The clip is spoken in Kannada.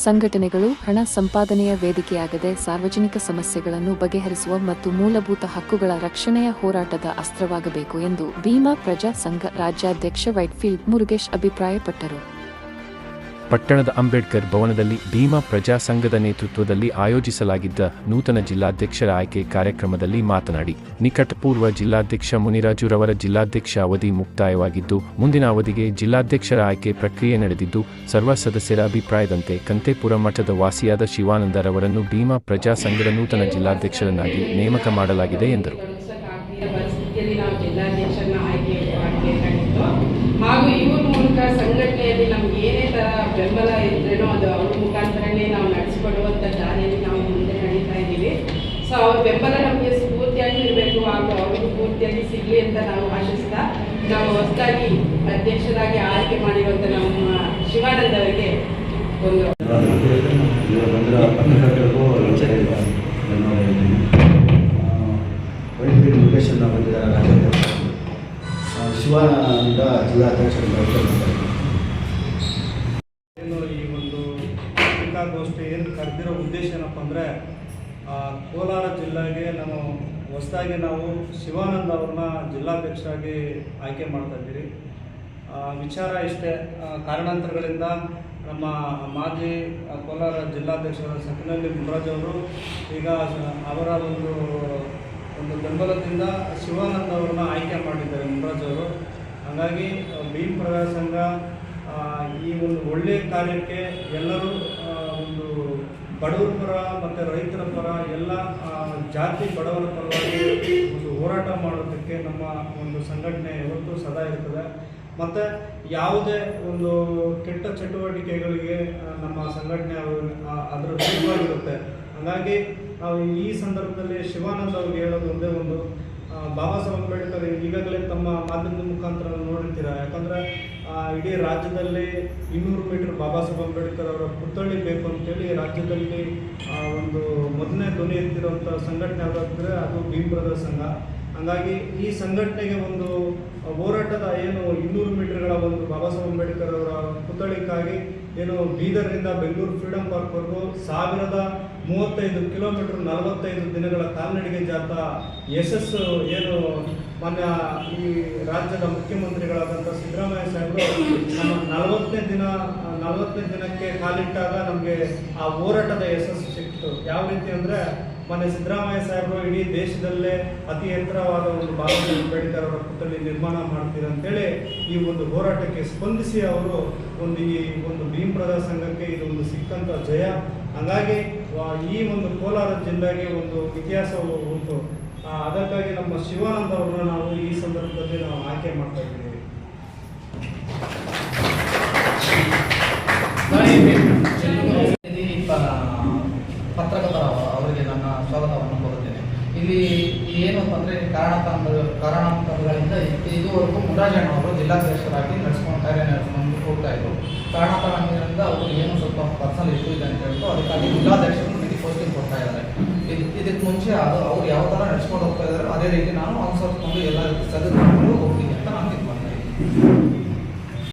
ಸಂಘಟನೆಗಳು ಹಣ ಸಂಪಾದನೆಯ ವೇದಿಕೆಯಾಗದೆ ಸಾರ್ವಜನಿಕ ಸಮಸ್ಯೆಗಳನ್ನು ಬಗೆಹರಿಸುವ ಮತ್ತು ಮೂಲಭೂತ ಹಕ್ಕುಗಳ ರಕ್ಷಣೆಯ ಹೋರಾಟದ ಅಸ್ತ್ರವಾಗಬೇಕು ಎಂದು ಭೀಮಾ ಪ್ರಜಾ ಸಂಘ ರಾಜ್ಯಾಧ್ಯಕ್ಷ ವೈಟ್ಫೀಲ್ಡ್ ಮುರುಗೇಶ್ ಅಭಿಪ್ರಾಯಪಟ್ಟರು. ಪಟ್ಟಣದ ಅಂಬೇಡ್ಕರ್ ಭವನದಲ್ಲಿ ಭೀಮಾ ಪ್ರಜಾ ಸಂಘದ ನೇತೃತ್ವದಲ್ಲಿ ಆಯೋಜಿಸಲಾಗಿದ್ದ ನೂತನ ಜಿಲ್ಲಾಧ್ಯಕ್ಷರ ಆಯ್ಕೆ ಕಾರ್ಯಕ್ರಮದಲ್ಲಿ ಮಾತನಾಡಿ, ನಿಕಟಪೂರ್ವ ಜಿಲ್ಲಾಧ್ಯಕ್ಷ ಮುನಿರಾಜುರವರ ಜಿಲ್ಲಾಧ್ಯಕ್ಷ ಅವಧಿ ಮುಕ್ತಾಯವಾಗಿದ್ದು, ಮುಂದಿನ ಅವಧಿಗೆ ಜಿಲ್ಲಾಧ್ಯಕ್ಷರ ಆಯ್ಕೆ ಪ್ರಕ್ರಿಯೆ ನಡೆದಿದ್ದು, ಸರ್ವ ಸದಸ್ಯರ ಅಭಿಪ್ರಾಯದಂತೆ ಕಂತೇಪುರ ಮಠದ ವಾಸಿಯಾದ ಶಿವಾನಂದರವರನ್ನು ಭೀಮಾ ಪ್ರಜಾ ಸಂಘದ ನೂತನ ಜಿಲ್ಲಾಧ್ಯಕ್ಷರನ್ನಾಗಿ ನೇಮಕ ಮಾಡಲಾಗಿದೆ ಎಂದರು. ಹಾಗೂ ಇವ್ರ ಮೂಲಕ ಸಂಘಟನೆಯಲ್ಲಿ ನಮ್ಗೆ ಏನೇ ಥರ ಬೆಂಬಲ ಇದ್ರೇನೋ ಅದು ಅವ್ರ ಮುಖಾಂತರನೇ ನಾವು ನಡೆಸಿಕೊಡುವಂಥ ದಾರಿಯಲ್ಲಿ ನಾವು ಮುಂದೆ ನಡೀತಾ ಇದ್ದೀವಿ. ಸೊ ಅವ್ರ ಬೆಂಬಲ ನಮಗೆ ಸ್ಫೂರ್ತಿಯಾಗಿ ಇರಬೇಕು ಹಾಗೂ ಅವ್ರಿಗೂ ಪೂರ್ತಿಯಾಗಿ ಸಿಗಲಿ ಅಂತ ನಾವು ಆಶಿಸ್ತಾ ನಾವು ಹೊಸದಾಗಿ ಅಧ್ಯಕ್ಷರಾಗಿ ಆಯ್ಕೆ ಮಾಡಿರುವಂಥ ನಮ್ಮ ಶಿವಾನಂದ ಅವರಿಗೆ ಒಂದು ಶಿವಾನಂದ ಜಿಲ್ಲಾಧ್ಯಕ್ಷರು ಈ ಒಂದು ಪತ್ರಿಕಾಗೋಷ್ಠಿ ಏನು ಕರೆದಿರೋ ಉದ್ದೇಶ ಏನಪ್ಪ ಅಂದರೆ, ಕೋಲಾರ ಜಿಲ್ಲೆಗೆ ಹೊಸದಾಗಿ ನಾವು ಶಿವಾನಂದ ಅವ್ರನ್ನ ಜಿಲ್ಲಾಧ್ಯಕ್ಷರಾಗಿ ಆಯ್ಕೆ ಮಾಡ್ತಾ ಇದ್ದೀರಿ. ವಿಚಾರ ಇಷ್ಟೇ, ಕಾರಣಾಂತರಗಳಿಂದ ನಮ್ಮ ಮಾಜಿ ಕೋಲಾರ ಜಿಲ್ಲಾಧ್ಯಕ್ಷರ ಸಕಿನಲ್ಲಿ ಮುನ್ರಾಜ್ ಅವರು ಈಗ ಅವರ ಒಂದು ಬೆಂಬಲದಿಂದ ಶಿವಾನಂದ ಅವ್ರನ್ನ ಆಯ್ಕೆ ಮಾಡಿದ್ದಾರೆ ಮುನ್ರಾಜ್ ಅವರು. ಹಾಗಾಗಿ ಭೀಮ್ ಪ್ರಜಾ ಸಂಘ ಈ ಒಂದು ಒಳ್ಳೆಯ ಕಾರ್ಯಕ್ಕೆ ಎಲ್ಲರೂ ಒಂದು ಬಡವರ ಪರ ಮತ್ತು ರೈತರ ಪರ ಎಲ್ಲ ಜಾತಿ ಬಡವರ ಪರವಾಗಿ ಒಂದು ಹೋರಾಟ ಮಾಡೋದಕ್ಕೆ ನಮ್ಮ ಒಂದು ಸಂಘಟನೆ ಯಾವತ್ತೂ ಸದಾ ಇರ್ತದೆ. ಮತ್ತು ಯಾವುದೇ ಒಂದು ಕೆಟ್ಟ ಚಟುವಟಿಕೆಗಳಿಗೆ ನಮ್ಮ ಸಂಘಟನೆ ಅದರ ವಿರುದ್ಧವಾಗಿರುತ್ತೆ. ಹಾಗಾಗಿ ನಾವು ಈ ಸಂದರ್ಭದಲ್ಲಿ ಶಿವಾನಂದ ಅವ್ರಿಗೆ ಹೇಳೋದು ಒಂದೇ ಒಂದು, ಬಾಬಾ ಸಾಹೇಬ್ ಅಂಬೇಡ್ಕರ್ ಈಗಾಗಲೇ ತಮ್ಮ ಮಾಧ್ಯಮದ ಮುಖಾಂತರ ನೋಡಿರ್ತೀರ. ಯಾಕಂದರೆ ಇಡೀ ರಾಜ್ಯದಲ್ಲಿ 200 ಮೀಟರ್ ಬಾಬಾ ಸಾಹೇಬ್ ಅಂಬೇಡ್ಕರ್ ಅವರ ಪುತ್ಥಳಿ ಬೇಕು ಅಂತೇಳಿ ರಾಜ್ಯದಲ್ಲಿ ಒಂದು ಮೊದಲನೇ ಧ್ವನಿ ಎತ್ತಿರುವಂಥ ಸಂಘಟನೆ ಯಾವುದಾದ್ರೆ ಅದು ಭೀಮ್ ಪ್ರಜಾ ಸಂಘ. ಹಾಗಾಗಿ ಈ ಸಂಘಟನೆಗೆ ಒಂದು ಹೋರಾಟದ ಏನು 200 ಮೀಟರ್ಗಳ ಒಂದು ಬಾಬಾ ಸಾಹೇಬ್ ಅಂಬೇಡ್ಕರ್ ಅವರ ಪುತ್ಥಳಿಗಾಗಿ ಏನು ಬೀದರ್ನಿಂದ ಬೆಂಗಳೂರು ಫ್ರೀಡಂ ಪಾರ್ಕ್ವರೆಗೂ 1035 ಕಿಲೋಮೀಟರ್ 45 ದಿನಗಳ ಕಾಲ್ನಡಿಗೆ ಜಾಥಾ ಯಶಸ್ಸು ಏನು ಮಾನ್ಯ ಈ ರಾಜ್ಯದ ಮುಖ್ಯಮಂತ್ರಿಗಳಾದಂಥ ಸಿದ್ದರಾಮಯ್ಯ ಸಾಹೇಬರು ನಮ್ಮ 40ನೇ ದಿನಕ್ಕೆ ಕಾಲಿಟ್ಟಾಗ ನಮಗೆ ಆ ಹೋರಾಟದ ಯಶಸ್ಸು ಸಿಕ್ತು. ಯಾವ ರೀತಿ ಅಂದರೆ, ಮೊನ್ನೆ ಸಿದ್ದರಾಮಯ್ಯ ಸಾಹೇಬರು ಇಡೀ ದೇಶದಲ್ಲೇ ಅತಿ ಎತ್ತರವಾದ ಒಂದು ಬಾಬಾ ಸಾಹೇಬ್ ಅಂಬೇಡ್ಕರ್ ಅವರ ಪುತ್ಥಳಿ ನಿರ್ಮಾಣ ಮಾಡ್ತೀರ ಅಂತೇಳಿ ಈ ಒಂದು ಹೋರಾಟಕ್ಕೆ ಸ್ಪಂದಿಸಿ ಅವರು ಈ ಒಂದು ಭೀಮ್ ಪ್ರಜಾ ಸಂಘಕ್ಕೆ ಇದು ಒಂದು ಸಿಕ್ಕಂಥ ಜಯ. ಹಾಗಾಗಿ ಈ ಒಂದು ಕೋಲಾರ ಜಿಲ್ಲೆಗೆ ಒಂದು ಇತಿಹಾಸ ಉಂಟು. ಅದಕ್ಕಾಗಿ ನಮ್ಮ ಶಿವಾನಂದ ಅವ್ರನ್ನ ನಾವು ಈ ಸಂದರ್ಭದಲ್ಲಿ ನಾವು ಆಯ್ಕೆ ಮಾಡ್ತಾ ಇದ್ದೀವಿ. ಪತ್ರಕರ್ತರ ಅವರಿಗೆ ನನ್ನ ಸ್ವಾಗತವನ್ನು ಕೋರುತ್ತೇನೆ. ಇಲ್ಲಿ ಏನಪ್ಪ ಅಂದರೆ ಕಾರಣಾಂತರಗಳಿಂದ ಇದುವರೆಗೂ ಮುನ್ರಾಜಣ್ಣ ಅವರು ಜಿಲ್ಲಾಧ್ಯಕ್ಷರಾಗಿ ಕಾರ್ಯ ನಡೆಸ್ಕೊಂಡು ಹೋಗ್ತಾ ಇದ್ರು. ಕಾರಣಾಂತರಗಳಿಂದ ಅವರು ಏನೋ ಸ್ವಲ್ಪ ಪರ್ಸನಲ್ ಇಶ್ಯೂ ಇದೆ ಅಂತ ಹೇಳ್ತು, ಅದಕ್ಕಾಗಿ ಜಿಲ್ಲಾಧ್ಯಕ್ಷರು ನನಗೆ ಪೋಸ್ಟಿಂಗ್ ಕೊಡ್ತಾ ಇದ್ದಾರೆ. ಇದಕ್ಕೆ ಮುಂಚೆ ಅವ್ರು ಯಾವ ಥರ ನಡೆಸ್ಕೊಂಡು ಹೋಗ್ತಾ ಇದ್ದಾರೆ ಅದೇ ರೀತಿ ನಾನು ಅನುಸರಿಸ್ಕೊಂಡು ಎಲ್ಲ ಸದಸ್ಯರು